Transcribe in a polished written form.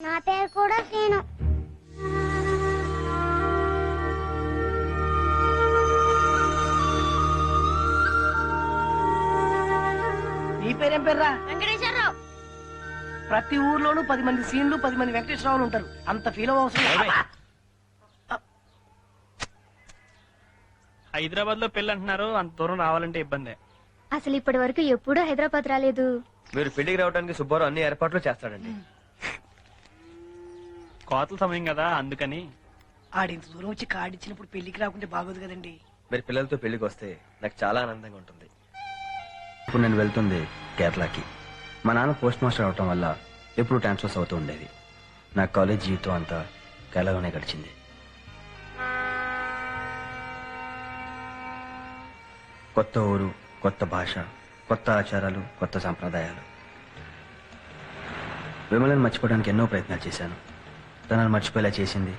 నా పేరు కూడా సీను. నీ పేరేం పేర్రా? వెంకటేశ్వరరావు. ప్రతి ఊర్లోనూ 10 మంది సీన్లు 10 మంది వెంకటేశ్వరరావులు ఉంటారు. అంత ఫీల్ అవసరం. హైదరాబాద్ లో పెళ్లి అంటున్నారు, అంత దూరం రావాలంటే ఇబ్బంది. అసలు ఇప్పటి వరకు ఎప్పుడూ హైదరాబాద్ రాలేదు. మీరు పెళ్లికి రావడానికి సుబ్బారావు అన్ని ఏర్పాట్లు చేస్తాడండి. కోతల సమయం కదా అందుకని. ఆడింత దూరం వచ్చి కార్డు ఇచ్చినప్పుడు పెళ్లికి రాకుంటే బాగోదు కదండి. మీరు పిల్లలతో పెళ్లికి వస్తే నాకు చాలా ఆనందంగా ఉంటుంది. ఇప్పుడు నేను వెళ్తుంది కేరళకి. మా నాన్న పోస్ట్ మాస్టర్ అవటం వల్ల ఎప్పుడు ట్రాన్స్ఫర్స్ అవుతూ ఉండేది. నా కాలేజ్ జీవితం అంతా కేరళలోనే గడిచింది. కొత్త ఊరు, కొత్త భాష, కొత్త ఆచారాలు, కొత్త సంప్రదాయాలు. విమలను మర్చిపోవడానికి ఎన్నో ప్రయత్నాలు చేశాను. తనను మర్చిపోయేలా చేసింది